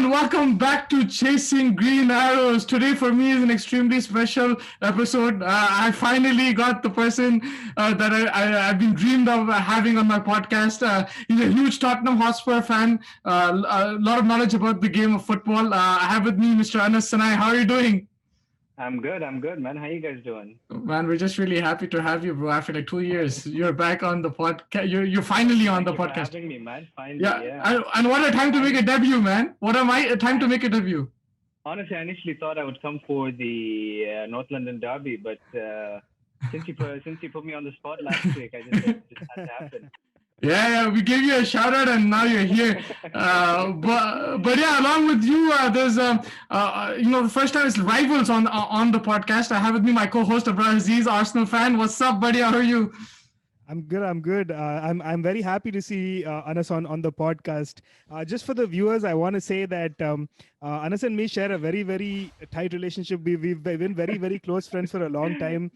and welcome back to Chasing Green Arrows. Today, for me, is an extremely special episode. I finally got the person that I've been dreamed of having on my podcast. He's a huge Tottenham Hotspur fan, a lot of knowledge about the game of football. I have with me Mr. Anas Sanai. How are you doing? I'm good, man. How you guys doing? Man, we're just really happy to have you, bro. After like 2 years, you're back on the podcast. You're finally on Thank the you for podcast. having me, man. Finally, Yeah, yeah. and what a time to make a debut, man. What am I? A time to make a debut. Honestly, I initially thought I would come for the North London derby, but since you put me on the spot last week, I just said it just had to happen. Yeah, we gave you a shout out, and now you're here. But yeah, along with you, there's the first time it's rivals on the podcast. I have with me my co-host Abrar Aziz, Arsenal fan. What's up, buddy? How are you? I'm good. I'm good. I'm very happy to see Anas on the podcast. Just for the viewers, I want to say that Anas and me share a very tight relationship. We've been very close friends for a long time.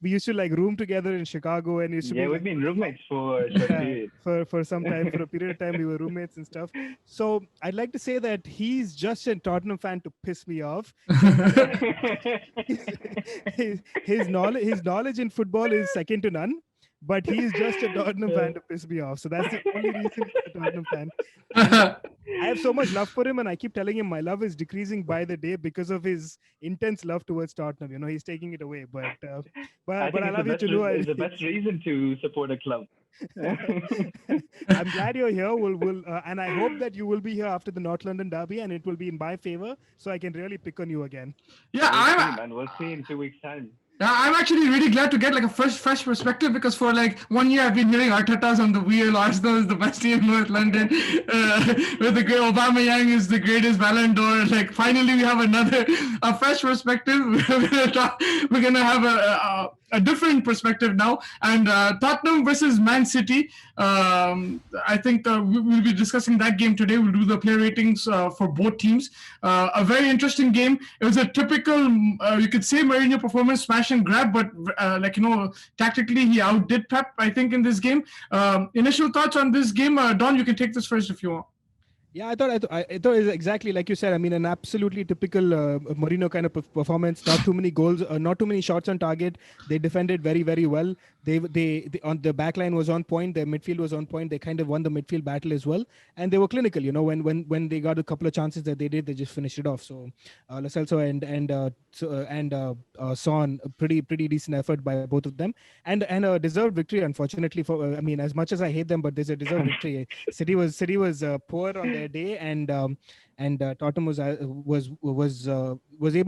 We used to like room together in Chicago, and used to Yeah, be we've been roommates for a short period. for some time, for a period of time. We were roommates and stuff. So I'd like to say that he's just a Tottenham fan to piss me off. His knowledge in football is second to none. But he is just a Tottenham fan to piss me off. So that's the only reason he's a Tottenham fan. And I have so much love for him, and I keep telling him my love is decreasing by the day because of his intense love towards Tottenham. You know, he's taking it away. But I think I it's love you to know. it's the best reason to support a club. I'm glad you're here. And I hope that you will be here after the North London derby, and it will be in my favor, so I can really pick on you again. Yeah, We'll see in 2 weeks' time. I'm actually really glad to get like a fresh perspective, because for like 1 year I've been hearing Arteta's on the wheel. Arsenal is the best team in North London. With the great Aubameyang is the greatest Ballon d'Or. Like finally we have a fresh perspective. We're gonna have a different perspective now. And Tottenham versus Man City. I think we'll be discussing that game today. We'll do the player ratings for both teams. A very interesting game. It was a typical, you could say, Mourinho performance, smash and grab, but tactically he outdid Pep, I think, in this game. Initial thoughts on this game, Don? You can take this first if you want. Yeah, I thought it was exactly like you said. I mean, an absolutely typical Mourinho kind of performance. Not too many goals, not too many shots on target. They defended very well. They on the back line was on point. Their midfield was on point. They kind of won the midfield battle as well, and they were clinical. You know, when they got a couple of chances that they did, they just finished it off. So Lo Celso and Son, a pretty decent effort by both of them, and a deserved victory. Unfortunately, for I mean, as much as I hate them, but there's a deserved victory. City was poor on their day, and Tottenham was able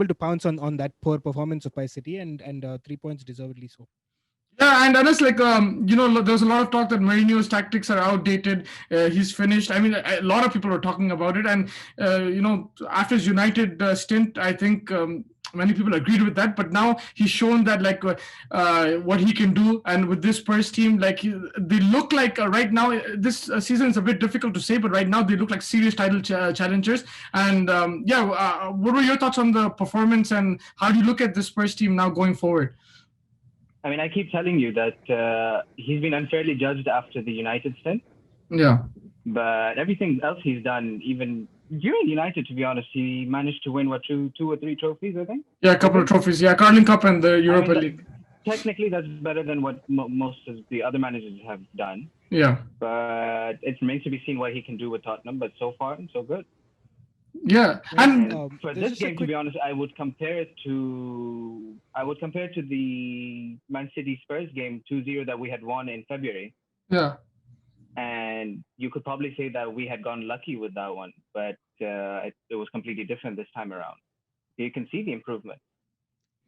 to pounce on that poor performance of by City, and 3 points deservedly so. Yeah, and honest, like there's a lot of talk that Mourinho's tactics are outdated. He's finished. I mean, a lot of people are talking about it, and after his United stint, I think many people agreed with that. But now he's shown that what he can do, and with this Spurs team, they look like right now. This season is a bit difficult to say, but right now they look like serious title challengers. And what were your thoughts on the performance, and how do you look at this Spurs team now going forward? I mean, I keep telling you that he's been unfairly judged after the United stint. Yeah. But everything else he's done, even during United, to be honest, he managed to win, two or three trophies, I think? Yeah, a couple of trophies. Yeah, Carling Cup and the Europa League. Technically, that's better than what most of the other managers have done. Yeah. But it remains to be seen what he can do with Tottenham. But so far, so good. Yeah, and for this game, to be honest, I would compare it to the Man City Spurs game 2-0 that we had won in February. Yeah, and you could probably say that we had gone lucky with that one, but it was completely different this time around. You can see the improvement.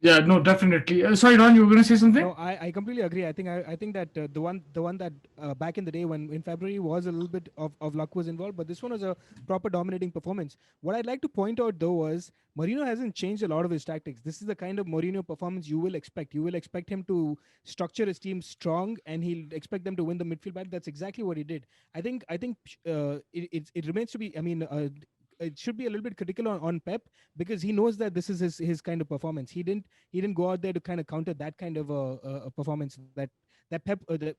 Yeah, no, definitely. Sorry, Ron, you were going to say something? No, I completely agree. I think that the one that back in the day when in February was a little bit of luck was involved, but this one was a proper dominating performance. What I'd like to point out though was Mourinho hasn't changed a lot of his tactics. This is the kind of Mourinho performance you will expect. You will expect him to structure his team strong, and he'll expect them to win the midfield battle. That's exactly what he did. I think it remains to be. I mean. It should be a little bit critical on Pep, because he knows that this is his kind of performance. He didn't go out there to kind of counter that kind of a performance that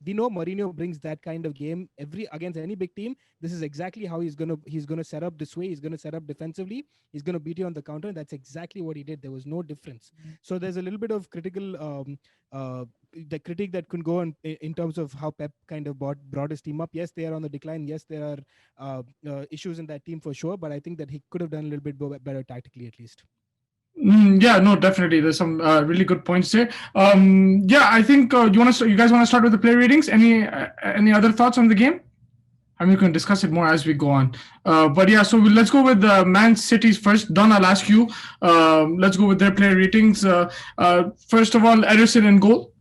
we know Mourinho brings that kind of game against any big team. This is exactly how he's gonna set up this way. He's gonna set up defensively. He's gonna beat you on the counter, and that's exactly what he did. There was no difference. So there's a little bit of the critique that could go in terms of how Pep kind of brought his team up. Yes, they are on the decline. Yes, there are issues in that team for sure, but I think that he could have done a little bit better tactically at least. Yeah, no, definitely. There's some really good points there. Yeah, I think you guys want to start with the player ratings. Any other thoughts on the game? I mean, we can discuss it more as we go on. But yeah, so let's go with Man City's first. Don, I'll ask you. Let's go with their player ratings. First of all, Ederson in goal.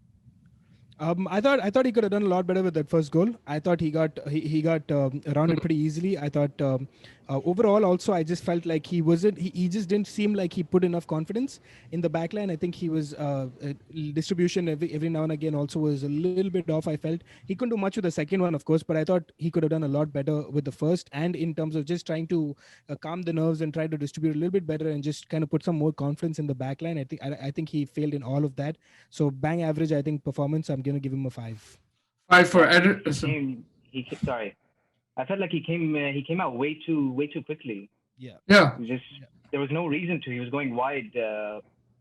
I thought he could have done a lot better with that first goal. I thought he got around it pretty easily. I thought overall also I just felt like he just didn't seem like he put enough confidence in the back line. I think he was distribution every now and again also was a little bit off. I felt he couldn't do much with the second one, of course, but I thought he could have done a lot better with the first, and in terms of just trying to calm the nerves and try to distribute a little bit better and just kind of put some more confidence in the back line. I think he failed in all of that. So bang average, I think, performance. I'm gonna give him a 5. 5 for Ederson. Sorry, I felt like he came out way too quickly. Yeah. There was no reason to. He was going wide.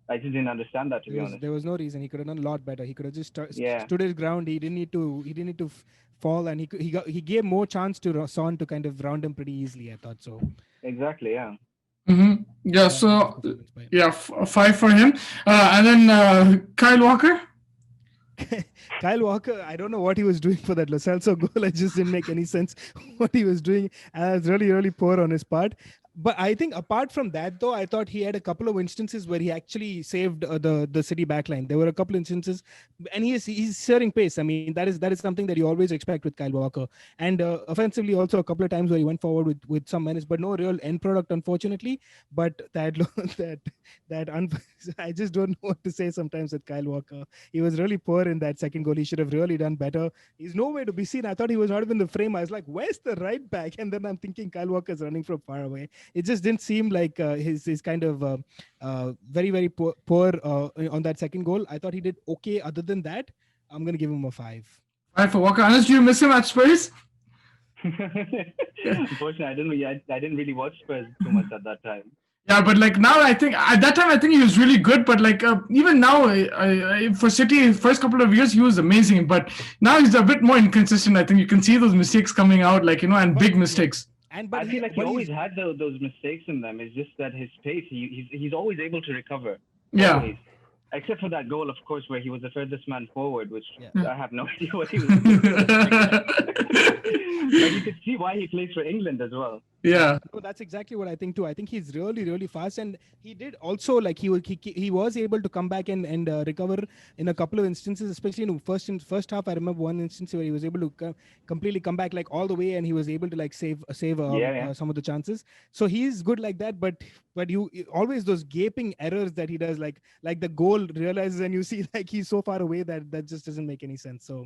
I just didn't understand that, to be honest. There was no reason. He could have done a lot better. He could have just stood his ground. He didn't need to fall, and he gave more chance to Son to kind of round him pretty easily. I thought so. Exactly. Yeah. Mm-hmm. Yeah. So 5 for him, and then Kyle Walker. Kyle Walker, I don't know what he was doing for that Lo Celso goal. It just didn't make any sense what he was doing. And it was really, really poor on his part. But I think apart from that, though, I thought he had a couple of instances where he actually saved the City backline. There were a couple of instances, and he's sharing pace. I mean, that is something that you always expect with Kyle Walker. And offensively, also a couple of times where he went forward with some menace, but no real end product, unfortunately. But I just don't know what to say sometimes with Kyle Walker. He was really poor in that second goal. He should have really done better. He's nowhere to be seen. I thought he was not even in the frame. I was like, where's the right back? And then I'm thinking Kyle Walker's running from far away. It just didn't seem like his kind of very, very poor on that second goal. I thought he did okay. Other than that, I'm going to give him a 5. 5 for Walker. Unless you miss him at Spurs? Unfortunately, I didn't really watch Spurs too much at that time. Yeah, but like now, I think at that time, I think he was really good. But like even now, for City, first couple of years, he was amazing. But now he's a bit more inconsistent. I think you can see those mistakes coming out, and big mistakes. But I feel like he always had those mistakes in them. It's just that his pace, he's always able to recover. Yeah. Always. Except for that goal, of course, where he was the furthest man forward, which I have no idea what he was doing. But you could see why he plays for England as well. Yeah. No, that's exactly what I think too. I think he's really, really fast, and he did also he was able to come back and recover in a couple of instances, especially in first half. I remember one instance where he was able to completely come back like all the way, and he was able to save some of the chances. So he's good like that, but you always those gaping errors that he does, like the goal realizes, and you see he's so far away that just doesn't make any sense. So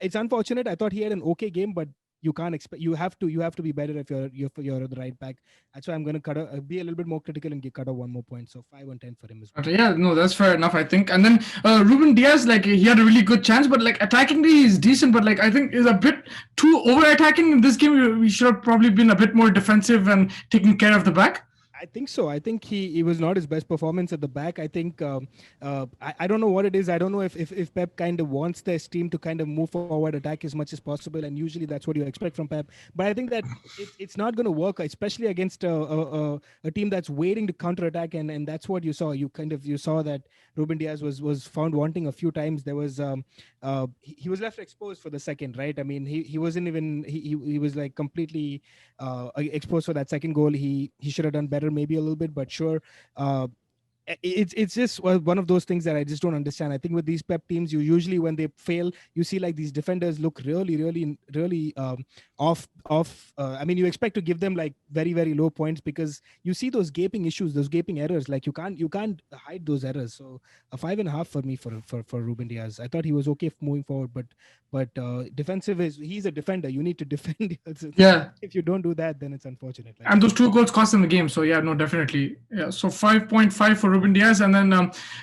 it's unfortunate. I thought he had an okay game, but you can't expect. You have to be better if you're the right back. That's why I'm going to be a little bit more critical and cut off 1 more point. So 5 and 10 for him as well. Yeah, no, that's fair enough, I think. And then Ruben Diaz, he had a really good chance, but attackingly he's decent, but I think is a bit too over attacking in this game. We should have probably been a bit more defensive and taking care of the back. I think so. I think he was not his best performance at the back. I think I don't know what it is. I don't know if Pep kind of wants this team to kind of move forward, attack as much as possible, and usually that's what you expect from Pep. But I think that it's not going to work, especially against a team that's waiting to counterattack, and that's what you saw. You saw that Ruben Diaz was found wanting a few times. There was he was left exposed for the second, right? I mean, he wasn't even he was completely exposed for that second goal. He should have done better, maybe a little bit, but sure. It's just one of those things that I just don't understand. I think with these Pep teams, you usually, when they fail, you see these defenders look really, really, really off. I mean, you expect to give them very, very low points because you see those gaping issues, those gaping errors. You can't hide those errors. So a 5.5 for me for Ruben Diaz. I thought he was okay moving forward, but defensive he's a defender. You need to defend. Yeah. If you don't do that, then it's unfortunate. And those 2 goals cost him the game. So yeah, no, definitely. Yeah. So 5.5 for Ruben Ruben Diaz, and then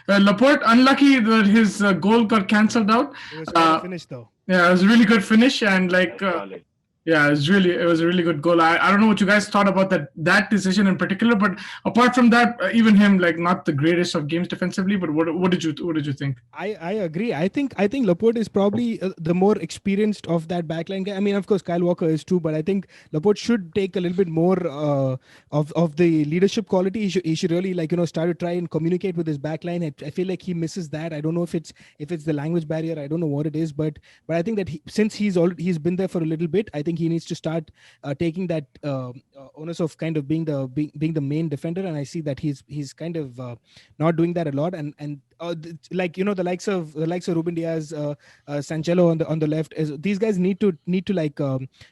Laporte, unlucky that his goal got cancelled out. It was quite a finish though. Yeah, it was a really good finish, and like Solid. yeah, it was a really good goal. I don't know what you guys thought about that decision in particular, but apart from that, even him, like, not the greatest of games defensively. But what did you think? I agree. I think Laporte is probably the more experienced of that backline guy. I mean, of course, Kyle Walker is too, but I think Laporte should take a little bit more of the leadership quality. He should really, like, start to try and communicate with his backline. I feel like he misses that. I don't know if it's the language barrier. I don't know what it is, but I think that since he's been there for a little bit, I think he needs to start taking that onus of kind of being the main defender. And I see that he's kind of not doing that a lot. And like, the likes of Ruben Diaz, Sanchelo on the left, these guys need to like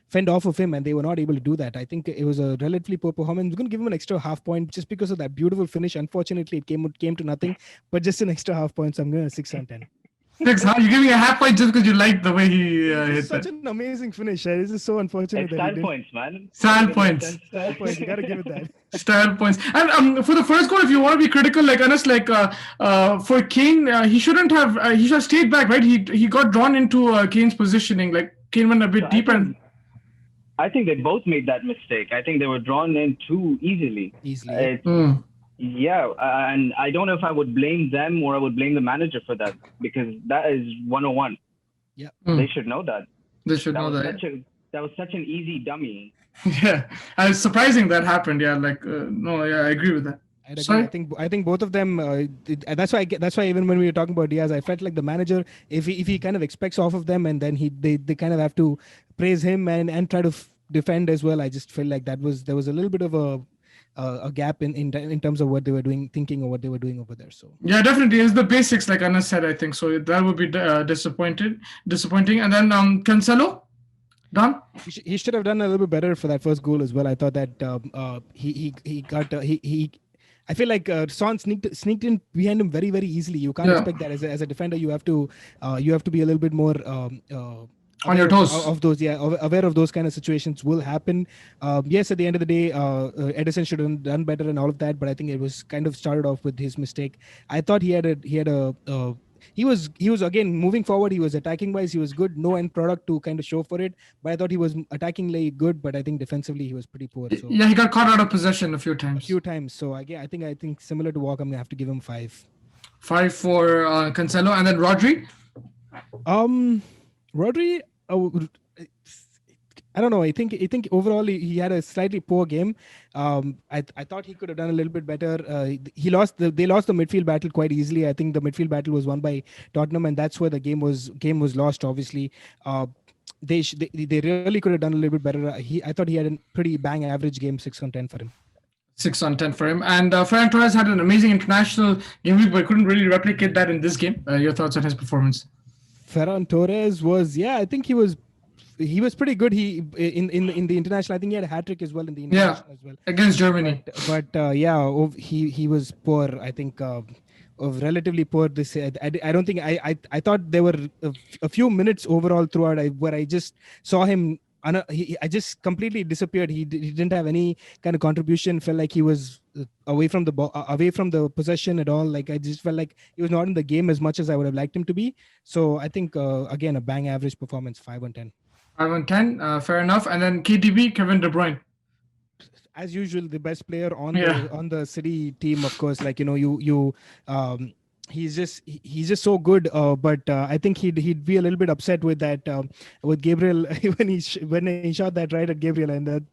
fend off of him, and they were not able to do that. I think it was a relatively poor performance. I'm going to give him an extra half point just because of that beautiful finish. Unfortunately, it came to nothing, but just an extra half point. So I'm going to 6 on 10. Six, huh? You're giving a half point just because you like the way he hit It's such that. an amazing finish. This is so unfortunate It's that he style didn't. points, man. Style points. Style points. You got to give it that. Style points. And for the first goal, if you want to be critical, like Anas, like for Kane, he shouldn't have. He should have stayed back, right? He got drawn into Kane's positioning. Like, Kane went a bit deeper. And I think they both made that mistake. I think they were drawn in too easily. Yeah, and I don't know if I would blame them or I would blame the manager for that, because that is 101. Yeah, they should know that. They should know that. That was such an easy dummy. Yeah, and it's surprising that happened. Yeah, like no, yeah, I agree with that. I think both of them. That's why even when we were talking about Diaz, I felt like the manager, if he kind of expects off of them, and then they kind of have to praise him and try to defend as well. I just feel like there was a little bit of a gap in terms of what they were thinking or what they were doing over there. So yeah, definitely, it's the basics, like Anas said. I think so. That would be disappointing. And then Cancelo, done. He should have done a little bit better for that first goal as well. I thought that he got I feel like Son sneaked in behind him very, very easily. You can't expect that as a defender. You have to be a little bit more on your toes of those. Yeah, aware of those kind of situations will happen. Yes, at the end of the day, Edison should have done better and all of that. But I think it was kind of started off with his mistake. I thought he was again moving forward. He was attacking wise. He was good. No end product to kind of show for it. But I thought he was attacking good. But I think defensively he was pretty poor. So. Yeah, he got caught out of possession a few times. So again, I think similar to Walker, I'm gonna have to give him 5. 5 for Cancelo, and then Rodri. Rodri, I don't know. I think overall he had a slightly poor game. I thought he could have done a little bit better. They lost the midfield battle quite easily. I think the midfield battle was won by Tottenham, and that's where the game was lost. Obviously, they really could have done a little bit better. I thought he had a pretty bang average game. 6 on 10 for him. 6 on 10 for him. And Ferran Torres had an amazing international game week, but couldn't really replicate that in this game. Your thoughts on his performance? Ferran Torres was, I think he was pretty good. He in the international, I think he had a hat trick as well in the international as well against Germany. But he was poor. I think relatively poor. I don't think I thought there were a few minutes overall throughout where I just saw him. I just completely disappeared. He didn't have any kind of contribution. Felt like he was away from the ball, away from the possession at all. Like I just felt like he was not in the game as much as I would have liked him to be. So I think again a bang average performance, 5 on 10. 5 on 10, fair enough. And then KDB, Kevin De Bruyne. As usual, the best player on the City team, of course. Like he's just so good. But I think he'd be a little bit upset with that with Gabriel when he shot that right at Gabriel, and that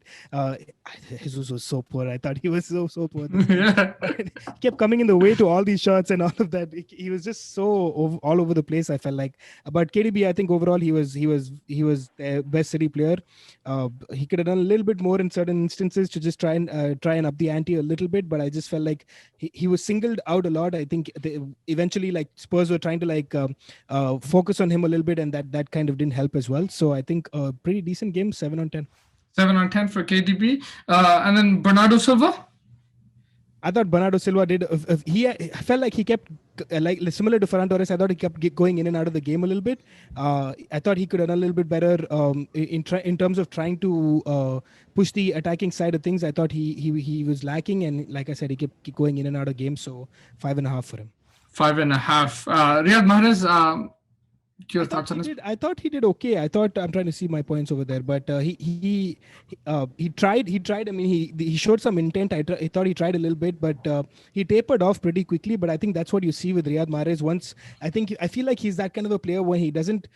Jesus was so poor. I thought he was so poor. He kept coming in the way to all these shots and all of that. He was just so all over the place. I felt like. But KDB, I think overall he was the best City player. He could have done a little bit more in certain instances to just try and up the ante a little bit. But I just felt like he was singled out a lot. I think eventually like Spurs were trying to focus on him a little bit, and that kind of didn't help as well. So I think a pretty decent game, 7 on 10. 7 on 10 for KDB. And then Bernardo Silva. I thought Bernardo Silva did. I felt like he kept like similar to Ferran Torres, I thought he kept going in and out of the game a little bit. I thought he could have done a little bit better in terms of trying to push the attacking side of things. I thought he was lacking, and like I said, he kept going in and out of games. So 5.5 for him. 5.5. Riyad Mahrez, your thoughts on this? I thought he did okay. I'm trying to see my points over there, but he tried. I mean, he showed some intent. I thought he tried a little bit, but he tapered off pretty quickly. But I think that's what you see with Riyad Mahrez. I feel like he's that kind of a player when he doesn't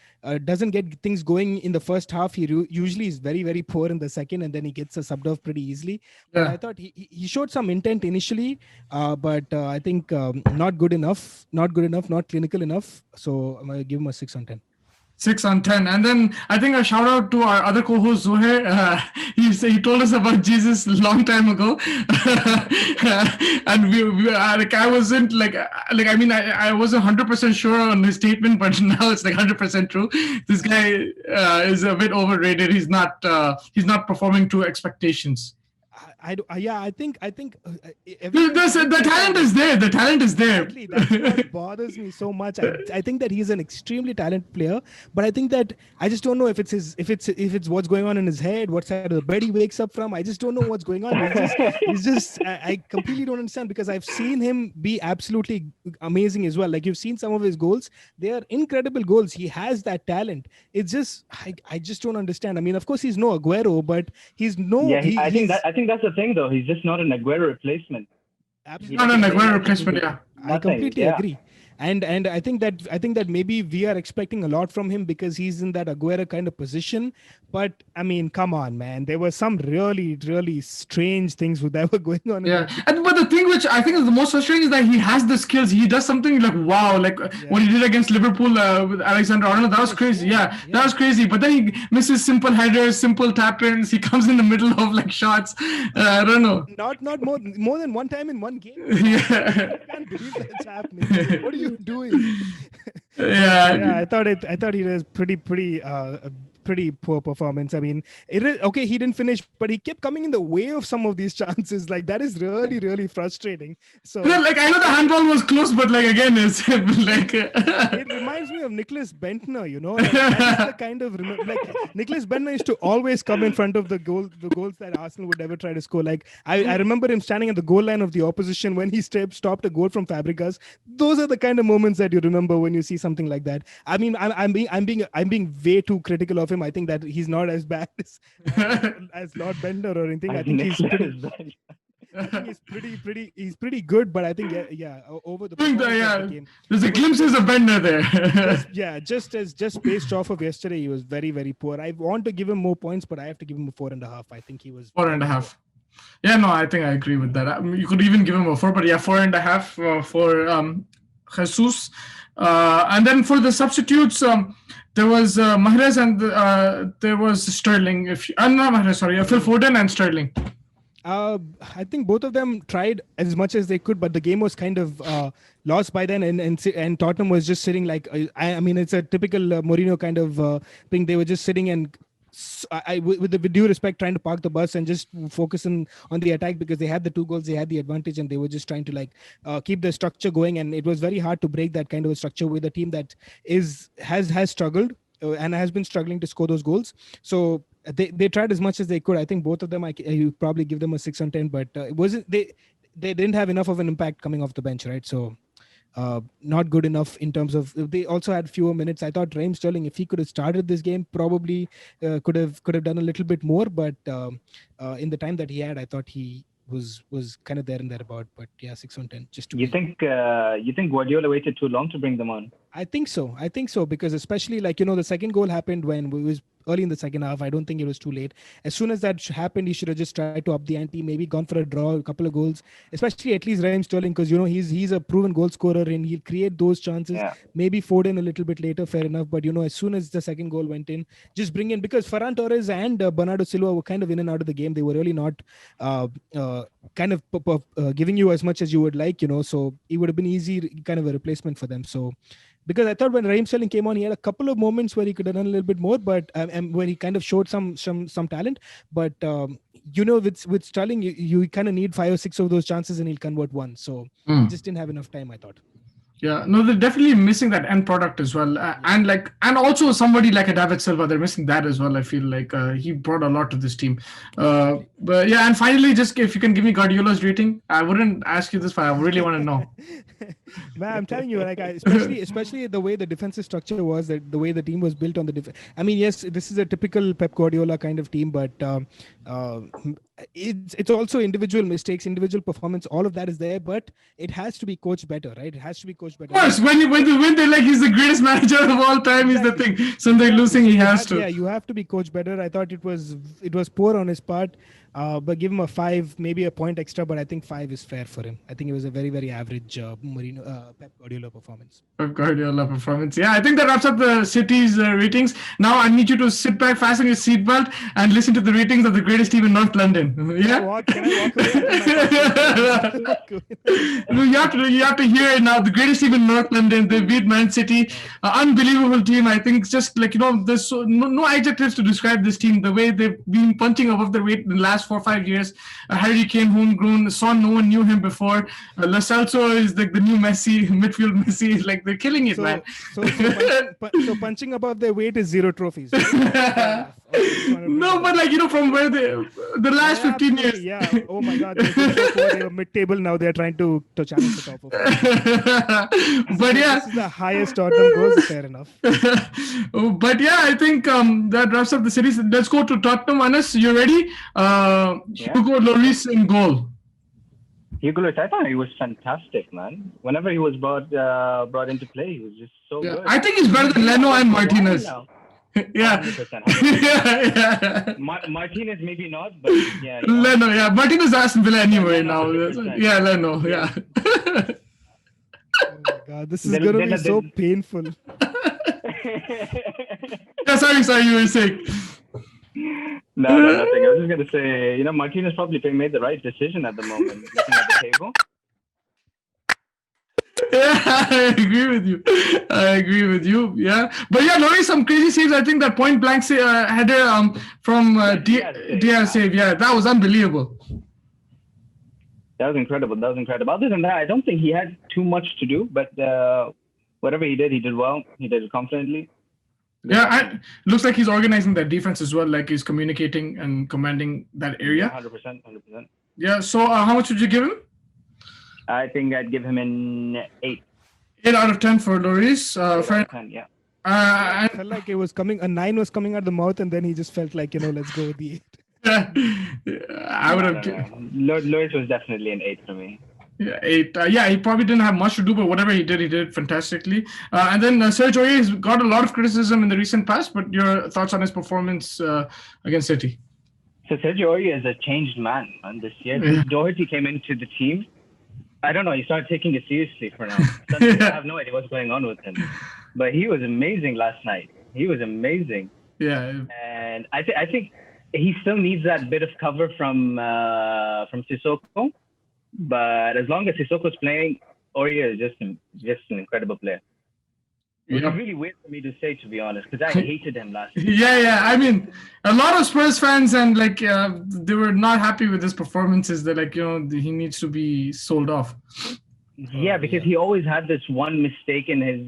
get things going in the first half. He usually is very, very poor in the second, and then he gets subbed off pretty easily. Yeah. But I thought he showed some intent initially, but I think not good enough, not clinical enough. So I'm gonna give him a 6 on 10. 6 on 10. And then I think a shout out to our other co-host Zohair. He told us about Jesus a long time ago. And I wasn't I wasn't 100% sure on his statement, but now it's like 100% true. This guy is a bit overrated. He's not performing to expectations. I think the talent is there. The talent is there. Exactly. That's what bothers me so much. I think that he's an extremely talented player, but I think that I just don't know if it's what's going on in his head, what side of the bed he wakes up from. I just don't know what's going on. I completely don't understand, because I've seen him be absolutely amazing as well. Like, you've seen some of his goals; they are incredible goals. He has that talent. It's just I just don't understand. I mean, of course, he's no Aguero, but he's no. Yeah, I think that's the thing, though. He's just not an Aguero replacement. Absolutely. Not an Aguero replacement. Yeah, I completely agree. And I think that maybe we are expecting a lot from him because he's in that Aguero kind of position. But I mean, come on, man. There were some really, really strange things that were going on. Yeah, but the thing which I think is the most frustrating is that he has the skills. He does something like wow, like what he did against Liverpool with Alexander Arnold. That was crazy. Yeah, that was crazy. But then he misses simple headers, simple tap-ins. He comes in the middle of like shots. I don't know. Not more than one time in one game. Yeah. I can't believe that's happening. What are you doing? Yeah. I thought he was pretty poor performance. I mean, okay, he didn't finish, but he kept coming in the way of some of these chances. Like, that is really, really frustrating. So, like, I know the handball was close, but like again, it's like it reminds me of Nicholas Bentner. You know, like, that is the kind of like Nicholas Bentner used to always come in front of the goals that Arsenal would never try to score. Like, I remember him standing at the goal line of the opposition when he stopped a goal from Fabregas. Those are the kind of moments that you remember when you see something like that. I mean, I'm being way too critical of him. I think that he's not as bad as Lord Bender or anything. I think he's pretty good, but I think over the game, there's a glimpses of Bender there. just based off of yesterday, he was very, very poor. I want to give him more points, but I have to give him a 4.5. I think he was 4.5. Yeah, no, I think I agree with that. You could even give him a 4, but yeah, 4.5 for Jesus. And then for the substitutes, there was Mahrez and there was Sterling. Not Mahrez, sorry, Phil Foden and Sterling. I think both of them tried as much as they could, but the game was kind of lost by then, and Tottenham was just sitting like I mean, it's a typical Mourinho kind of thing. They were just sitting and with due respect, trying to park the bus and just focus on the attack because they had the 2 goals, they had the advantage, and they were just trying to like keep the structure going. And it was very hard to break that kind of a structure with a team that has struggled and has been struggling to score those goals. So they tried as much as they could. I think both of them, you probably give them a 6 on 10, but it wasn't they didn't have enough of an impact coming off the bench, right? So. Not good enough in terms of they also had fewer minutes. I thought Raheem Sterling, if he could have started this game, probably could have done a little bit more. But in the time that he had, I thought he was kind of there and thereabout. But yeah, 6 on 10. Just to you think Guardiola waited too long to bring them on? I think so because especially like the second goal happened when it was early in the second half. I don't think it was too late. As soon as that happened, he should have just tried to up the ante, maybe gone for a draw, a couple of goals, especially at least Raheem Sterling, because he's a proven goal scorer and he'll create those chances. Yeah. Maybe Foden a little bit later, fair enough. But as soon as the second goal went in, just bring in, because Ferran Torres and Bernardo Silva were kind of in and out of the game. They were really not giving you as much as you would like, so it would have been easy kind of a replacement for them. So. Because I thought when Raheem Sterling came on, he had a couple of moments where he could have done a little bit more, but and where he kind of showed some talent. But with Sterling, you kind of need 5 or 6 of those chances, and he'll convert one. So he just didn't have enough time, I thought. Yeah, no, they're definitely missing that end product as well, and also somebody like a David Silva, they're missing that as well. I feel like he brought a lot to this team. But yeah, and finally, just if you can give me Guardiola's rating, I wouldn't ask you this, but I really want to know. Man, I'm telling you, like, especially the way the defensive structure was, that the way the team was built on the defense. I mean, yes, this is a typical Pep Guardiola kind of team, but uh, it's also individual mistakes, individual performance. All of that is there, but it has to be coached better, right? It has to be coached better. Of course, when they win, they're like he's the greatest manager of all time. Exactly. Is the thing. So they're losing, he has to. Yeah, you have to be coached better. I thought it was poor on his part. But give him a 5, maybe a point extra, but I think 5 is fair for him. I think it was a very, very average Pep Guardiola performance. Pep Guardiola performance. Yeah, I think that wraps up the City's ratings. Now I need you to sit back, fasten your seatbelt, and listen to the ratings of the greatest team in North London. Yeah? Can I walk away? No, you have to hear it now. The greatest team in North London. They beat Man City. Unbelievable team. I think just like, there's no adjectives to describe this team. The way they've been punching above their weight in the last 4 or 5 years. Harry Kane, homegrown. Son, no one knew him before. Lo Celso is like the new Messi, midfield Messi. Like they're killing it, man. So punching above their weight is 0 trophies. Right? No, but from where the last 15 years. Yeah. Oh my God. They were mid-table. Now they're trying to challenge the top of it. But yeah, this is the highest Tottenham goes. Fair enough. But yeah, I think that wraps up the series. Let's go to Tottenham. Anas, you ready? Hugo Lloris in goal. Hugo Lloris, I thought he was fantastic, man. Whenever he was brought into play, he was just so good. I think he's better than Leno and Martinez. Yeah. 100%. Martinez maybe not, but yeah. Leno, yeah. Martinez Aston Villa anyway now. Yeah, Leno, yeah. Oh my God, this is going to be so painful. Yeah, sorry, you were saying. No, nothing. I was just going to say, Martinez probably made the right decision at the moment, looking at the table. Yeah, I agree with you. Yeah, but yeah, Lloris, some crazy saves. I think that point blank header from Diaz save. Yeah, that was unbelievable. That was incredible. Other than that, I don't think he had too much to do. But whatever he did well. He did it confidently. Yeah, looks like he's organizing that defense as well. Like he's communicating and commanding that area. 100%. Yeah. So how much would you give him? I think I'd give him an 8. 8 out of 10 for Lloris. 10, yeah. I felt like it was coming. A 9 was coming out of the mouth, and then he just felt like let's go with the 8. I would have. Lloris was definitely an 8 for me. Yeah, 8. He probably didn't have much to do, but whatever he did fantastically. And then Serge Aurier has got a lot of criticism in the recent past. But your thoughts on his performance against City? So Serge Aurier is a changed man this year. Yeah. Doherty came into the team. I don't know. He started taking it seriously for now. I have no idea what's going on with him. But he was amazing last night. He was amazing. Yeah. And I think he still needs that bit of cover from Sissoko. But as long as Sissoko's playing, Aurier is just an incredible player. It's really weird for me to say, to be honest, because I hated him last year. Yeah. I mean, a lot of Spurs fans and they were not happy with his performances. They're like, he needs to be sold off. Yeah, because he always had this one mistake in his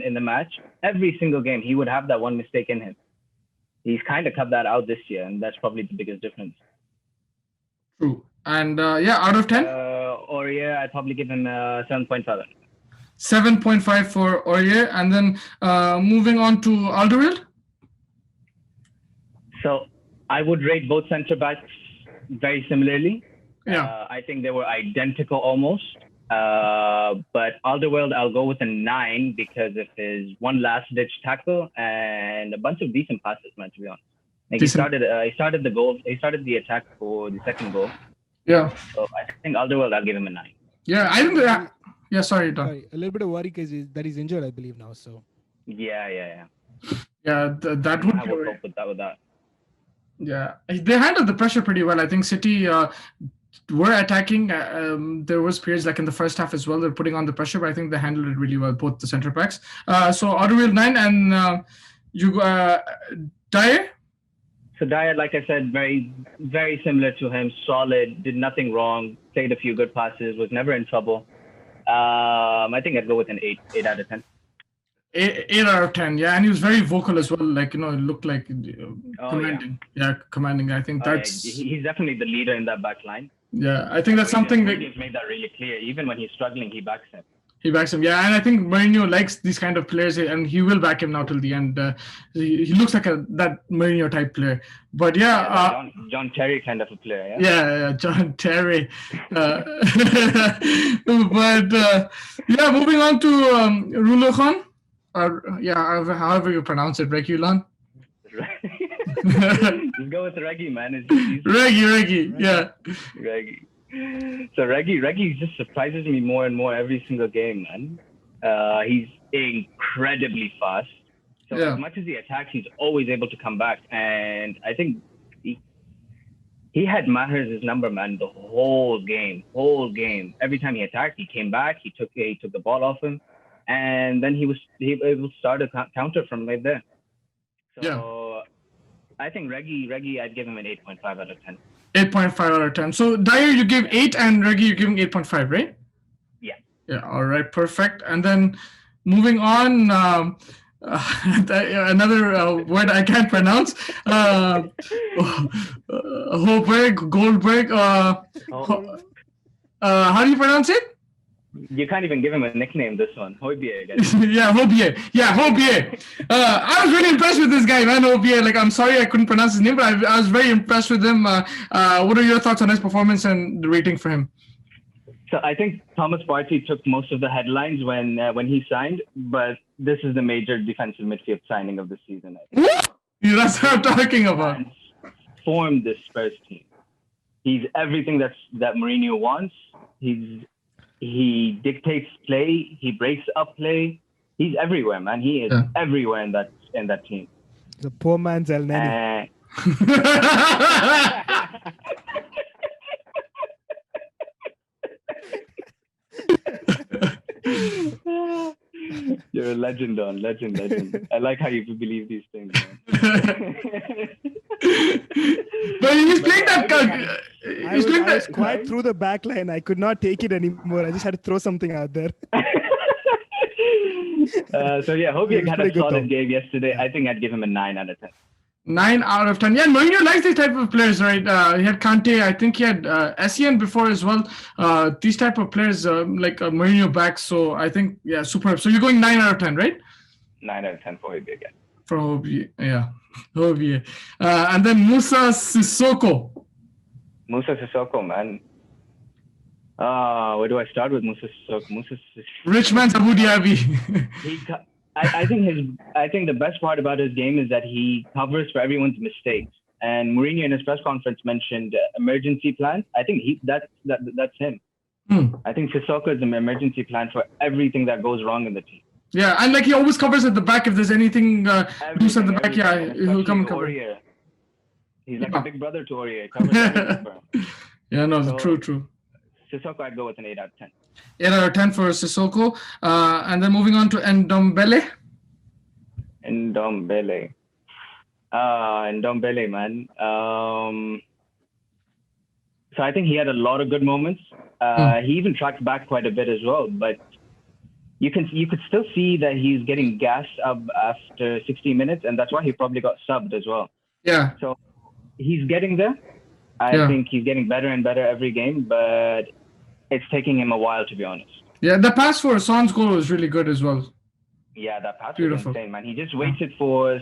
in the match. Every single game, he would have that one mistake in him. He's kind of cut that out this year, and that's probably the biggest difference. True. And out of 10? Aurier, I'd probably give him 7.7. 7.5 for Aurier, and then moving on to Alderweireld. So I would rate both centre backs very similarly. Yeah, I think they were identical almost. But Alderweireld, I'll go with a 9 because of his one last-ditch tackle and a bunch of decent passes, man. To be honest, he started the goal. He started the attack for the second goal. Yeah. So I think Alderweireld, I'll give him a 9. Yeah, I think that. Yeah, sorry, Tom. A little bit of worry because he's injured, I believe now. So. Yeah. Yeah, that would. I would hope with that. Yeah, they handled the pressure pretty well. I think City were attacking. There was periods like in the first half as well. They're putting on the pressure, but I think they handled it really well, both the centre backs. So Alderweireld 9, and Dyer. So Dyer, like I said, very, very similar to him. Solid, did nothing wrong, played a few good passes, was never in trouble. I think I'd go with an 8 out of 10. 8 out of 10, yeah, and he was very vocal as well. Like, it looked like commanding. Yeah, commanding. I think that's. He's definitely the leader in that back line. Yeah, I think that's something that. Mourinho's made that really clear. Even when he's struggling, he backs him. He backs him, yeah, and I think Mourinho likes these kind of players, and he will back him now till the end. He looks like that Mourinho type player. But yeah, John Terry kind of a player. Yeah, John Terry. But yeah, moving on to Rulakhon. However you pronounce it, Regulon. Just go with Reggie, man. Reggie, yeah. Reggie. So Reggie just surprises me more and more every single game, man. He's incredibly fast. So as much as he attacks, he's always able to come back. And I think he had Mahrez's number, man, the whole game. Every time he attacked, he came back. He took the ball off him, and then he was able to start a counter from right there. So I think Reggie, I'd give him an 8.5 out of 10. 8.5 out of 10. So Dyer, you give 8, and Reggie, you're giving 8.5, right? Yeah. Yeah. All right. Perfect. And then moving on, another word I can't pronounce. Goldberg. How do you pronounce it? You can't even give him a nickname, this one. Hoybier. Hoybier. I was really impressed with this guy, man, Hoybier. Like, I'm sorry I couldn't pronounce his name, but I was very impressed with him. What are your thoughts on his performance and the rating for him? So I think Thomas Partey took most of the headlines when he signed, but this is the major defensive midfield signing of the season. That's what I'm talking about. Formed this Spurs team. He's everything that Mourinho wants. He dictates play. He breaks up play. He's everywhere, man. He is everywhere in that team. The poor man's El Neni. You're a legend, Don. Legend. I like how you believe these things, man. But he's playing that. I was quite through the back line. I could not take it anymore. I just had to throw something out there. Hope had a solid game yesterday. I think I'd give him a 9 out of 10. 9 out of 10. Yeah, Mourinho likes these type of players, right? He had Kante. I think he had Essien before as well. These type of players, like Mourinho back. So I think, superb. So you're going 9 out of 10, right? 9 out of 10 for Hoybier again. For Hoybier, yeah. Hoybier. And then Moussa Sissoko. Moussa Sissoko, man. Where do I start with Moussa Sissoko? Rich man's Abu Dhabi. I think the best part about his game is that he covers for everyone's mistakes. And Mourinho in his press conference mentioned emergency plans. I think that's him. I think Sissoko is an emergency plan for everything that goes wrong in the team. Yeah, and like he always covers at the back if there's anything loose at the back. Yeah, he'll come and cover. Aurier. He's like a big brother to Aurier. He covers everything for him. Yeah, no, true. Sissoko, I'd go with an 8 out of 10. 8 out of 10 for Sissoko. And then moving on to Ndombele, man. So I think he had a lot of good moments. He even tracked back quite a bit as well. But you could still see that he's getting gassed up after 60 minutes, and that's why he probably got subbed as well. Yeah. So he's getting there. I think he's getting better and better every game, but it's taking him a while, to be honest. Yeah, the pass for Son's goal was really good as well. Yeah, that pass was insane, man. He just waited for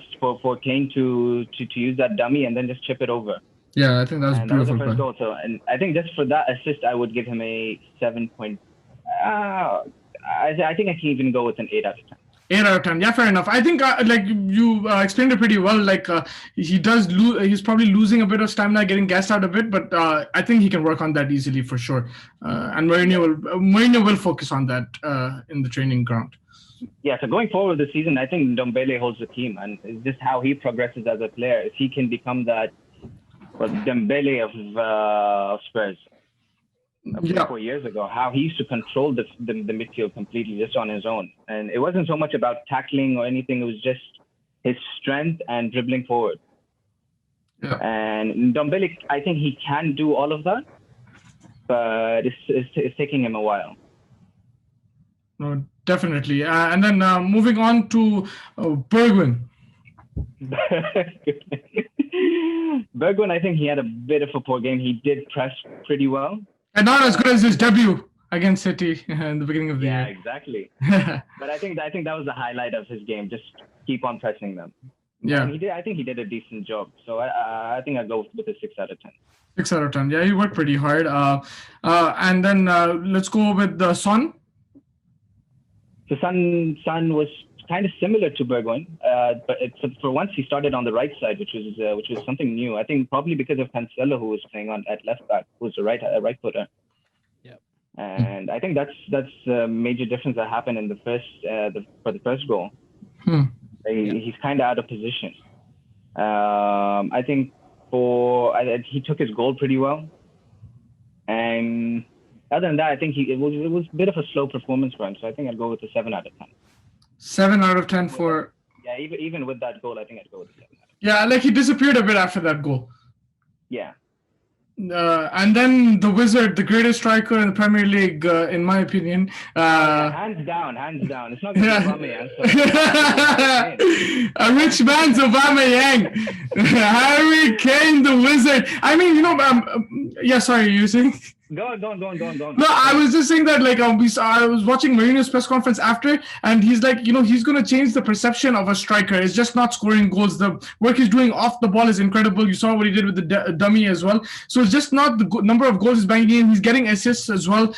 Kane to use that dummy and then just chip it over. Yeah, I think that was beautiful. That was the first goal. So, and I think just for that assist, I would give him a 7. I think I can even go with an 8 out of 10. 8 out of 10. Yeah, fair enough. I think like you explained it pretty well. Like he does lose. He's probably losing a bit of stamina, getting gassed out a bit. But I think he can work on that easily for sure. And Mourinho will focus on that in the training ground. Yeah. So going forward this season, I think Ndombele holds the team, and it's just how he progresses as a player. If he can become that Dembele of Spurs. 4 years ago, how he used to control the midfield completely just on his own. And it wasn't so much about tackling or anything. It was just his strength and dribbling forward. Yeah. And Ndombele, I think he can do all of that, but it's taking him a while. No, definitely. And then moving on to Bergwijn. Bergwijn, I think he had a bit of a poor game. He did press pretty well. And not as good as his debut against City in the beginning of the year. Yeah, exactly. But I think that was the highlight of his game. Just keep on pressing them. Yeah. And I think he did a decent job. So I think I'll go with a 6 out of 10. 6 out of 10. Yeah, he worked pretty hard. And then let's go with Son. So Son was kind of similar to Bergwijn, but for once he started on the right side, which was something new. I think probably because of Cancelo, who was playing at left back, who's a right footer. Yeah. And I think that's a major difference that happened in the first goal. He's kind of out of position. I think he took his goal pretty well, and other than that, I think it was a bit of a slow performance for him. So I think I'd go with a 7 out of 10. 7 out of 10 for. Yeah, even with that goal, I think I'd go with a 7. Yeah, like he disappeared a bit after that goal. Yeah. And then the Wizard, the greatest striker in the Premier League, in my opinion. Hands down. It's not going to be Aubameyang. A rich man's Aubameyang. Harry Kane, the Wizard. I mean, yeah, sorry, you saying? Go on. No, I was just saying that, like, I was watching Mourinho's press conference after, and he's like, he's going to change the perception of a striker. It's just not scoring goals. The work he's doing off the ball is incredible. You saw what he did with the dummy as well. So it's just not the number of goals he's banging in. He's getting assists as well.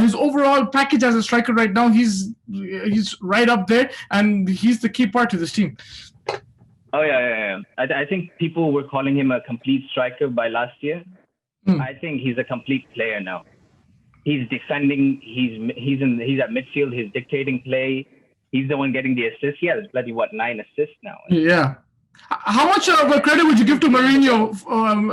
His overall package as a striker right now, he's right up there, and he's the key part to this team. Oh, yeah. I think people were calling him a complete striker by last year. I think he's a complete player now. He's defending. He's at midfield. He's dictating play. He's the one getting the assists. He has bloody 9 assists now. Yeah. How much credit would you give to Mourinho?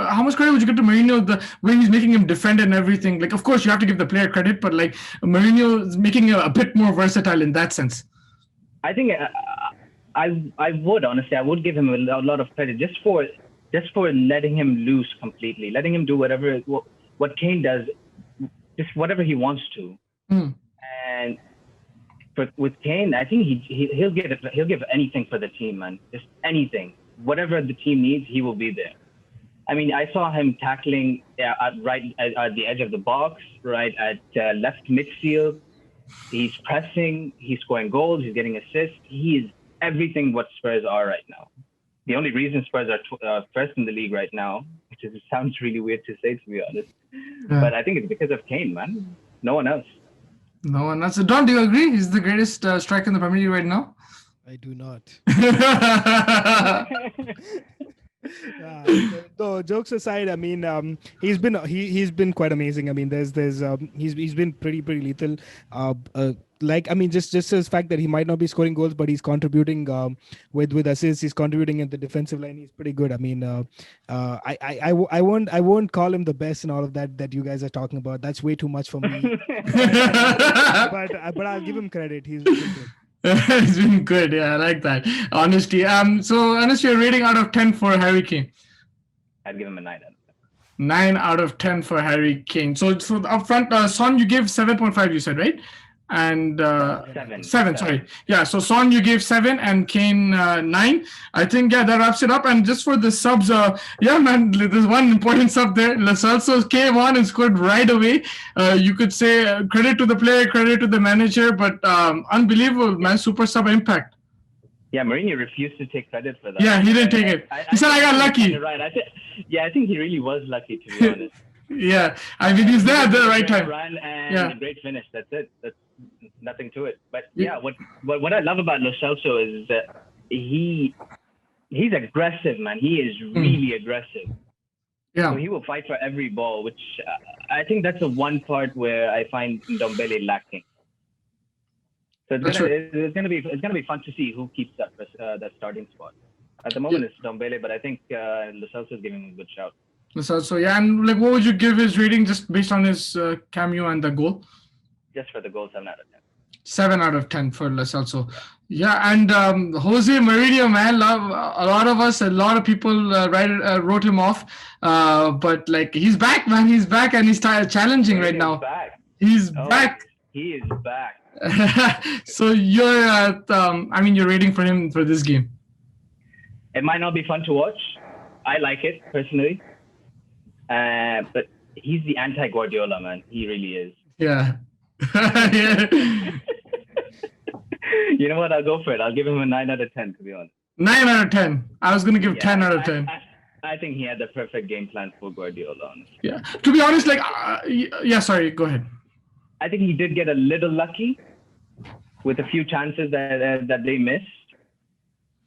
How much credit would you give to Mourinho the way he's making him defend and everything? Like, of course, you have to give the player credit, but like Mourinho is making him a bit more versatile in that sense. I think I would honestly. I would give him a lot of credit just for letting him loose completely, letting him do what Kane does, just whatever he wants to. And with Kane, I think he'll give anything for the team, man. Just anything, whatever the team needs, he will be there. I mean, I saw him tackling at the edge of the box, right at left midfield. He's pressing, he's scoring goals, he's getting assists. He is everything what Spurs are right now. The only reason Spurs are first in the league right now, which sounds really weird to say, to be honest, but I think it's because of Kane, man. No one else. No one else. Don, do you agree? He's the greatest striker in the Premier League right now? I do not. Though jokes aside, I mean, he's been quite amazing. I mean, he's been pretty lethal. Just his fact that he might not be scoring goals, but he's contributing with assists. He's contributing in the defensive line. He's pretty good. I mean, I won't call him the best and all of that you guys are talking about. That's way too much for me. but I'll give him credit. He's been good. It's been good. Yeah, I like that. Honesty. So honestly, a rating out of 10 for Harry Kane. I'd give him a 9 out of 10. 9 out of 10 for Harry Kane. So up front, Son, you gave 7.5, you said, right? And 7, sorry. Yeah, so Son, you gave 7 and Kane 9. I think, yeah, that wraps it up. And just for the subs, yeah, man, there's one important sub there. Lo Celso came on and scored right away. You could say credit to the player, credit to the manager, but unbelievable, man, super sub impact. Yeah, Mourinho refused to take credit for that. Yeah, he didn't take it. He said, I got lucky. Right. I think he really was lucky, to be honest. Yeah, I mean, he's there at the right time. Run and a great finish. That's it. That's nothing to it. But yeah, what I love about Lo Celso is that he's aggressive, man. He is really aggressive. Yeah. So he will fight for every ball, which I think that's the one part where I find Ndombele lacking. So it's gonna be fun to see who keeps that starting spot. At the moment, it's Ndombele, but I think Lo Celso is giving him a good shout. So yeah, and like, what would you give his rating just based on his cameo and the goal? Just for the goal, 7 out of 10. 7 out of 10 for Lo Celso. Yeah, and Jose Mourinho, man, a lot of people wrote him off, but like he's back, man. He's back and he's challenging right now. Back. He's back. He is back. So you're you're waiting for him for this game. It might not be fun to watch. I like it personally, but he's the anti-Guardiola, man. He really is. Yeah. Yeah. You know what? I'll go for it. I'll give him a 9 out of 10, to be honest. 9 out of 10. I was gonna give 10 out of 10. I think he had the perfect game plan for Guardiola, honestly. Yeah. To be honest, sorry, go ahead. I think he did get a little lucky with a few chances that they missed.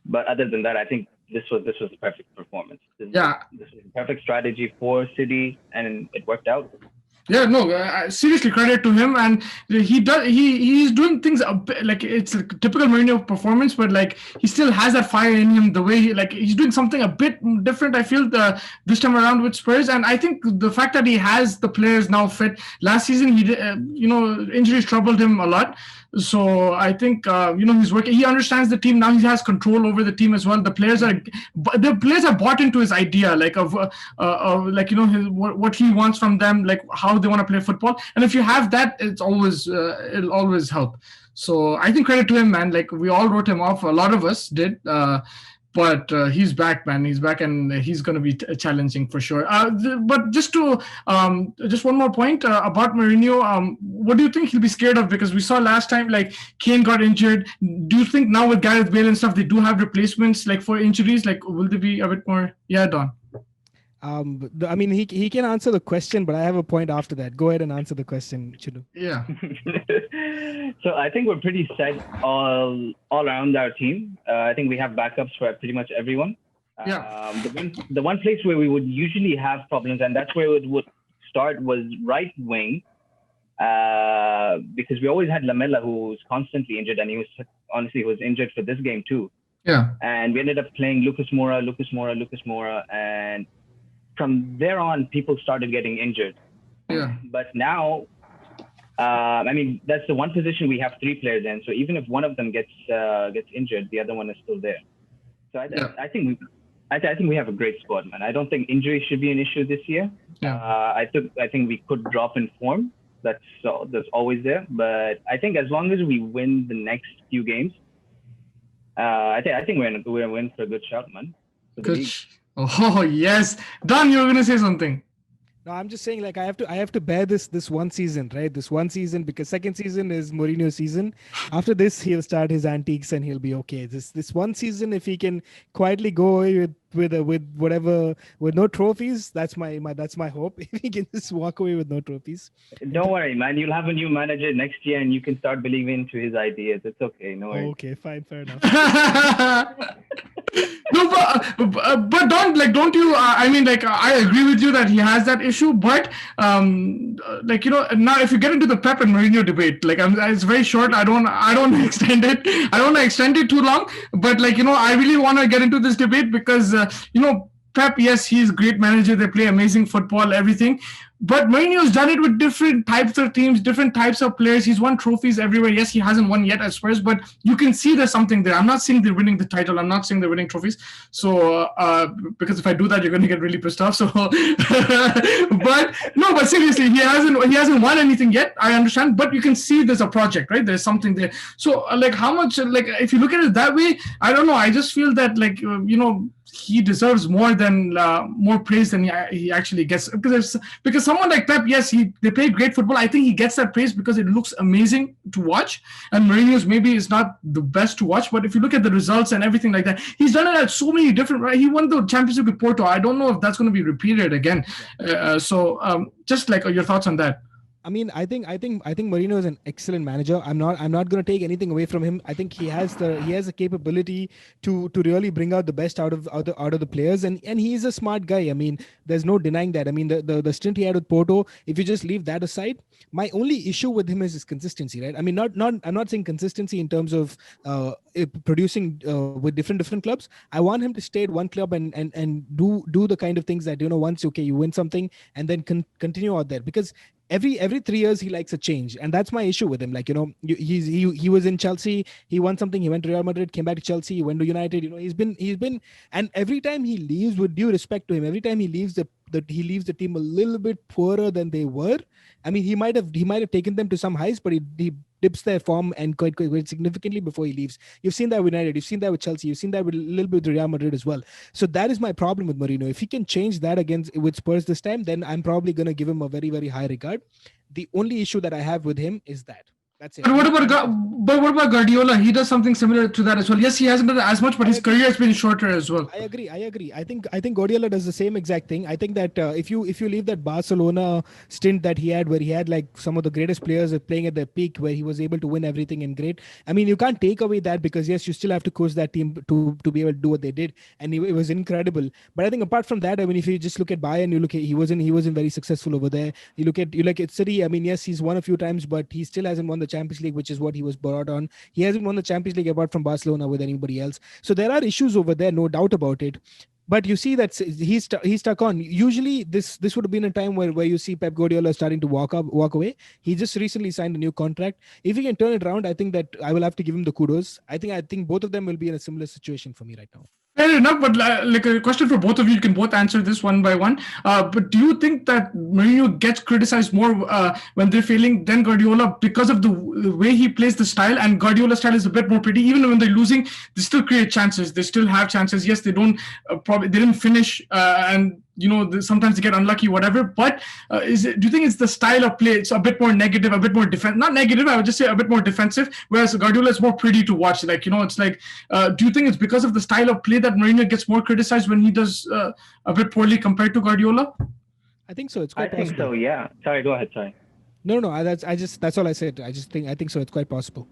But other than that, I think this was the perfect performance. This was the perfect strategy for City, and it worked out. Yeah, no, seriously, credit to him, and he's doing things a bit, like it's a typical Mourinho performance, but like he still has that fire in him. The way he's doing something a bit different. I feel this time around with Spurs, and I think the fact that he has the players now fit. Last season, injuries troubled him a lot. So I think he's working. He understands the team now. He has control over the team as well. The players are bought into his idea, like what he wants from them, like how they want to play football. And if you have that, it'll always help. So I think credit to him, man. Like we all wrote him off. A lot of us did. But he's back, man. He's back, and he's going to be challenging for sure. But just one more point about Mourinho. What do you think he'll be scared of? Because we saw last time, like Kane got injured. Do you think now with Gareth Bale and stuff, they do have replacements, like for injuries? Like, will they be a bit more? Yeah, Don. He can answer the question, but I have a point after that. Go ahead and answer the question, Chidu. Yeah. So I think we're pretty set all around our team. I think we have backups for pretty much everyone. The one place where we would usually have problems, and that's where it would start, was right wing, because we always had Lamela, who was constantly injured, and he was injured for this game too. Yeah. And we ended up playing Lucas Moura, and from there on, people started getting injured. Yeah. But now, that's the one position we have 3 players in. So even if one of them gets injured, the other one is still there. So I think we have a great squad, man. I don't think injury should be an issue this year. Yeah. I think we could drop in form. That's always there. But I think as long as we win the next few games, I think we're gonna win for a good shot, man. Good. Oh yes, Don, you were gonna say something. No, I'm just saying, like, I have to bear this one season, right? This one season, because second season is Mourinho's season. After this, he'll start his antiques and he'll be okay. This one season, if he can quietly go away with no trophies, that's my hope. If he can just walk away with no trophies. Don't worry, man. You'll have a new manager next year, and you can start believing into his ideas. It's okay. No worries. Okay, fine, fair enough. No, but don't you? I agree with you that he has that issue. But now if you get into the Pep and Mourinho debate, it's very short. I don't extend it. I don't want to extend it too long. But I really want to get into this debate because Pep, yes, he's a great manager. They play amazing football, everything. But Mourinho's done it with different types of teams, different types of players. He's won trophies everywhere. Yes, he hasn't won yet at Spurs, but you can see there's something there. I'm not saying they're winning the title. I'm not saying they're winning trophies. So, because if I do that, you're going to get really pissed off. So, but seriously, he hasn't won anything yet. I understand, but you can see there's a project, right? There's something there. So, how much, if you look at it that way, I don't know. I just feel that, he deserves more praise than he actually gets, because someone like Pep, yes, they play great football. I think he gets that praise because it looks amazing to watch, and Mourinho's maybe is not the best to watch, but if you look at the results and everything like that, he's done it at so many different, right? He won the Champions League with Porto. I don't know if that's going to be repeated again. Just your thoughts on that. I think Mourinho is an excellent manager. I'm not going to take anything away from him. I think he has the capability to really bring out the best out of the players, and he is a smart guy. There's no denying that. The stint he had with Porto, if you just leave that aside, my only issue with him is his consistency, right? I'm not saying consistency in terms of producing with different clubs. I want him to stay at one club and do the kind of things that, once you win something and then continue out there, because every 3 years he likes a change, and that's my issue with him. He was in Chelsea, he won something, he went to Real Madrid, came back to Chelsea, he went to United. He's been, and every time he leaves, with due respect to him, every time he leaves he leaves the team a little bit poorer than they were. He might have taken them to some heights, but he dips their form and quite significantly before he leaves. You've seen that with United, you've seen that with Chelsea, you've seen that with a little bit with Real Madrid as well. So that is my problem with Mourinho. If he can change that against with Spurs this time, then I'm probably going to give him a very, very high regard. The only issue that I have with him is that. That's it. But what about Guardiola? He does something similar to that as well. Yes, he hasn't done as much, but his career has been shorter as well. I agree. I think Guardiola does the same exact thing. I think that if you leave that Barcelona stint that he had, where he had like some of the greatest players playing at their peak, where he was able to win everything and great. I mean, you can't take away that, because yes, you still have to coach that team to be able to do what they did, and it was incredible. But I think apart from that, I mean, if you just look at Bayern, you look at he wasn't very successful over there. You look at City. I mean, yes, he's won a few times, but he still hasn't won the Champions League, which is what he was brought on. He hasn't won the Champions League apart from Barcelona with anybody else. So there are issues over there, no doubt about it. But you see that he's stuck on. Usually this would have been a time where you see Pep Guardiola starting to walk away. He just recently signed a new contract. If he can turn it around, I think that I will have to give him the kudos. I think both of them will be in a similar situation for me right now. Fair enough, but like a question for both of you, you can both answer this one by one. But do you think that Mourinho gets criticized more when they're failing than Guardiola because of the way he plays the style? And Guardiola's style is a bit more pretty. Even when they're losing, they still create chances. They still have chances. Yes, they don't they didn't finish, and sometimes they get unlucky, whatever. But do you think it's the style of play? It's a bit more negative, a bit more not negative. I would just say a bit more defensive. Whereas Guardiola is more pretty to watch. Like it's like, do you think it's because of the style of play that Mourinho gets more criticized when he does a bit poorly compared to Guardiola? I think so. It's quite possible. I think so. Yeah. Sorry. Go ahead. Sorry. No. That's all I said. I think so. It's quite possible.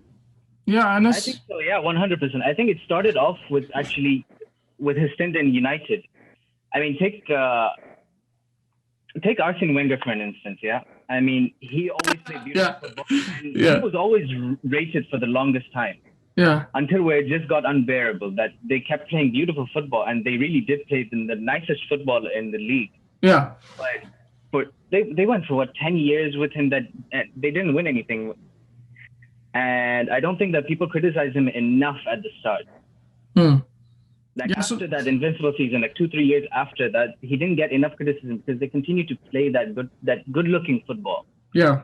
Yeah, and I think so. Yeah, 100%. I think it started off with his stint in United. I mean, take Arsene Wenger for an instance. Yeah, I mean, he always played beautiful football, and he was always rated for the longest time. Yeah. Until where it just got unbearable, that they kept playing beautiful football, and they really did play the nicest football in the league. Yeah. But they went for 10 years with him that they didn't win anything, and I don't think that people criticize him enough at the start. After that invincible season, 2-3 years after that, he didn't get enough criticism because they continued to play that good-looking football. Yeah,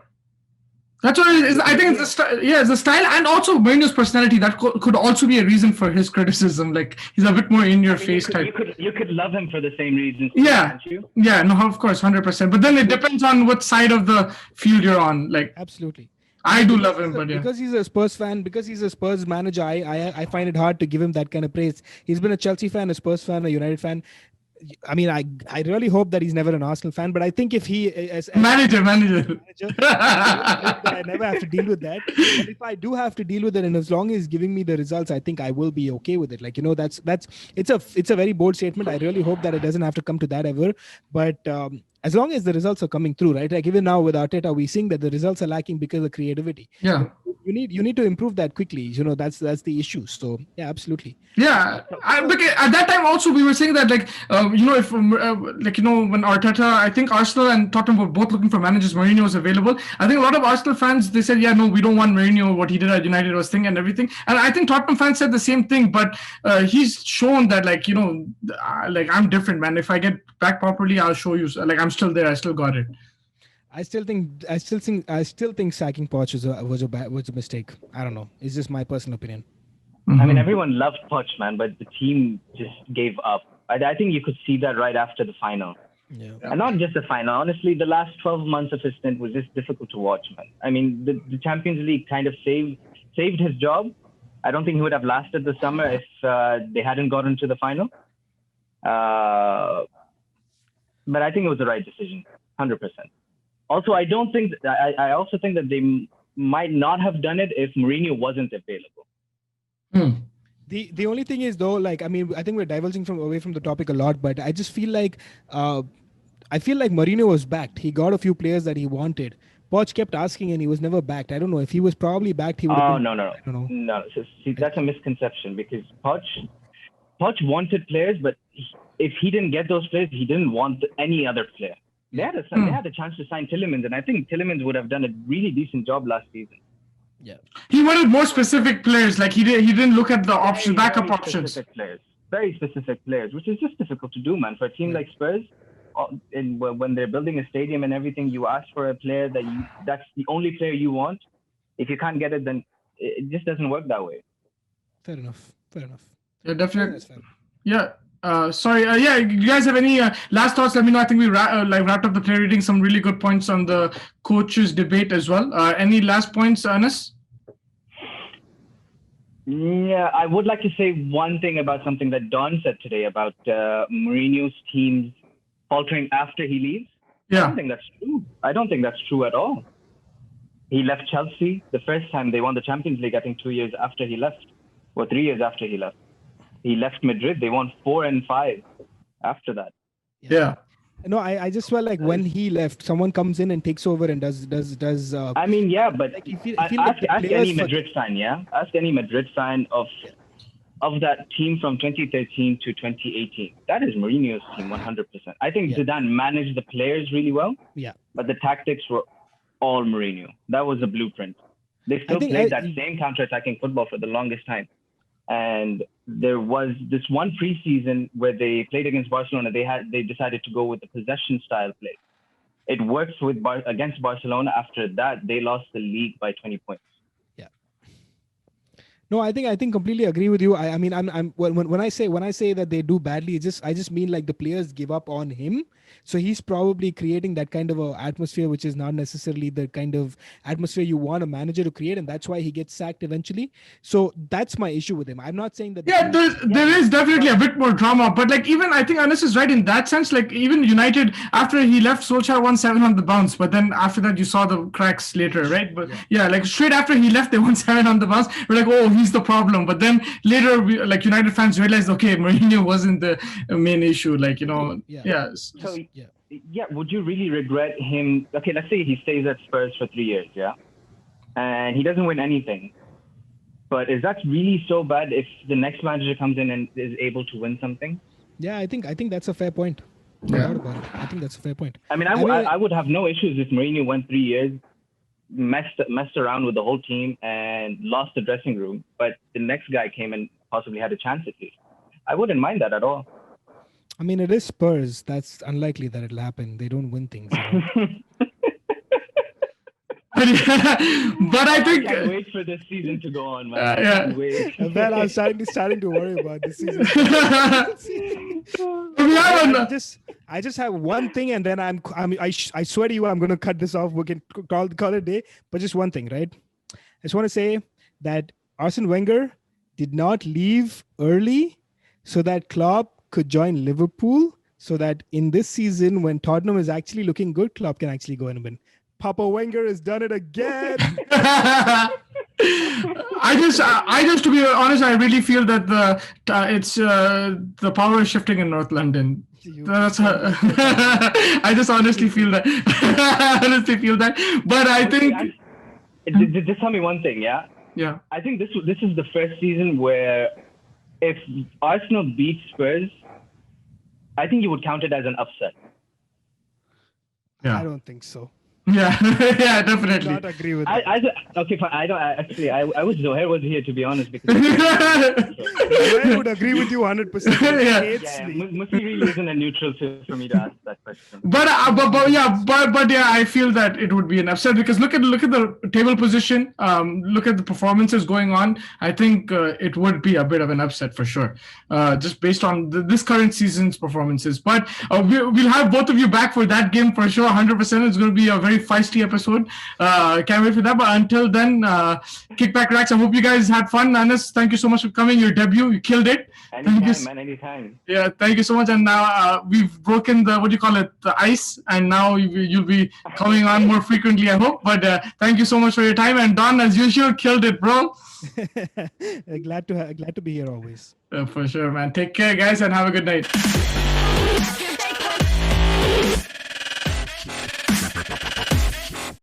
that's what it is. I think it's the style and also Mourinho's personality that could also be a reason for his criticism. Like he's a bit more in your face type. You could love him for the same reasons. Yeah, can't you? Yeah, no, of course, 100%. But then it depends on what side of the field you're on. Like absolutely. I do love him, but because he's a Spurs fan, because he's a Spurs manager, I find it hard to give him that kind of praise. He's been a Chelsea fan, a Spurs fan, a United fan. I mean, I really hope that he's never an Arsenal fan, but I think if he as manager, I never have to deal with that. But if I do have to deal with it, and as long as he's giving me the results, I think I will be okay with it. Like it's a very bold statement. I really hope that it doesn't have to come to that ever. But as long as the results are coming through, right? Like even now with Arteta, we're seeing that the results are lacking because of creativity. Yeah. You need to improve that quickly. That's the issue. So yeah, absolutely. Yeah, because at that time also we were saying that if when Arteta, I think Arsenal and Tottenham were both looking for managers. Mourinho was available. I think a lot of Arsenal fans, they said, yeah, no, we don't want Mourinho. What he did at United was thing and everything. And I think Tottenham fans said the same thing. But he's shown that I'm different, man. If I get back properly, I'll show you. Like I'm still there. I still got it. I still think sacking Poch was a mistake. I don't know. It's just my personal opinion. I mean, everyone loved Poch, man, but the team just gave up. I think you could see that right after the final. Yeah. And not just the final. Honestly, the last 12 months of his stint was just difficult to watch, man. I mean, the Champions League kind of saved his job. I don't think he would have lasted the summer if they hadn't gotten to the final. But I think it was the right decision, 100%. Also, I also think that they might not have done it if Mourinho wasn't available. The only thing is though, I think we're diverging away from the topic a lot, but I just feel like Mourinho was backed. He got a few players that he wanted. Poch kept asking and he was never backed. I don't know if he was probably backed. He would. Oh no. I don't know. No, so, see, that's a misconception because Poch wanted players, but if he didn't get those players, he didn't want any other player. They had a chance to sign Tielemans, and I think Tielemans would have done a really decent job last season. Yeah, he wanted more specific players. Like he didn't look at the backup options. Very specific players, which is just difficult to do, man. For a team like Spurs, when they're building a stadium and everything, you ask for a player that's the only player you want. if you can't get it, then it just doesn't work that way. Fair enough. Yeah, definitely. Yeah. Sorry. Yeah. You guys have any last thoughts? Let me know. I think we wrapped up the player reading. Some really good points on the coaches debate as well. Any last points, Anas? Yeah, I would like to say one thing about something that Don said today about Mourinho's teams faltering after he leaves. Yeah. I don't think that's true. I don't think that's true at all. He left Chelsea the first time they won the Champions League, I think 2 years after he left, or 3 years after he left. He left Madrid. They won 4 and 5 after that. Yeah. No, I just felt like when he left, someone comes in and takes over and does. I mean, yeah, but like ask any Madrid fan, yeah? Ask any Madrid fan of that team from 2013 to 2018. That is Mourinho's team, 100%. I think Zidane managed the players really well. Yeah. But the tactics were all Mourinho. That was the blueprint. They still played that same counter-attacking football for the longest time. And there was this one preseason where they played against Barcelona. They decided to go with the possession style play. It worked against Barcelona. After that, they lost the league by 20 points. Yeah. No, I think completely agree with you. I mean, when I say that they do badly, I just mean like the players give up on him. So he's probably creating that kind of a atmosphere, which is not necessarily the kind of atmosphere you want a manager to create, and that's why he gets sacked eventually. So that's my issue with him. I'm not saying that. Yeah, there is definitely a bit more drama, but like even I think Anas is right in that sense. Like even United, after he left, Solskjaer won 7 on the bounce, but then after that you saw the cracks later, right? But yeah, like straight after he left, they won 7 on the bounce. We're like, oh, he's the problem. But then later, like United fans realized, okay, Mourinho wasn't the main issue. Like Yeah, would you really regret him? Okay, let's say he stays at Spurs for 3 years, yeah? And he doesn't win anything. But is that really so bad if the next manager comes in and is able to win something? Yeah, I think that's a fair point. No doubt about it. I think that's a fair point. I mean, I would have no issues if Mourinho went 3 years, messed around with the whole team and lost the dressing room, but the next guy came and possibly had a chance at least. I wouldn't mind that at all. I mean, it is Spurs. That's unlikely that it'll happen. They don't win things. But I think I can't wait for this season to go on, man. Well, I'm starting to worry about this season. I just have one thing, and then I swear to you, I'm going to cut this off. We can call it a day. But just one thing, right? I just want to say that Arsene Wenger did not leave early so that Klopp could join Liverpool, so that in this season, when Tottenham is actually looking good, Klopp can actually go and win. Papa Wenger has done it again. I just to be honest, I really feel that the power is shifting in North London. I just honestly feel that. But I think. Just tell me one thing, yeah. Yeah. I think this is the first season where if Arsenal beats Spurs, I think you would count it as an upset. Yeah. I don't think so. Yeah, yeah, definitely. Not agree with that. Okay, fine. I wish Zohair was here, to be honest. Because I would agree with you 100%. Musi really isn't a neutral for me to ask that question. But I feel that it would be an upset because look at the table position. Look at the performances going on. I think it would be a bit of an upset for sure, just based on this current season's performances. But we'll have both of you back for that game for sure. 100%. It's going to be a very feisty episode. Can't wait for that. But until then, Kickback Racks, I hope you guys had fun. Anas, thank you so much for coming. Your debut, you killed it. Anytime. Yeah, thank you so much. And now we've broken the ice, and now you'll be coming on more frequently, I hope. But thank you so much for your time. And Don, as usual, killed it, bro. Glad to be here always. For sure, man. Take care, guys, and have a good night.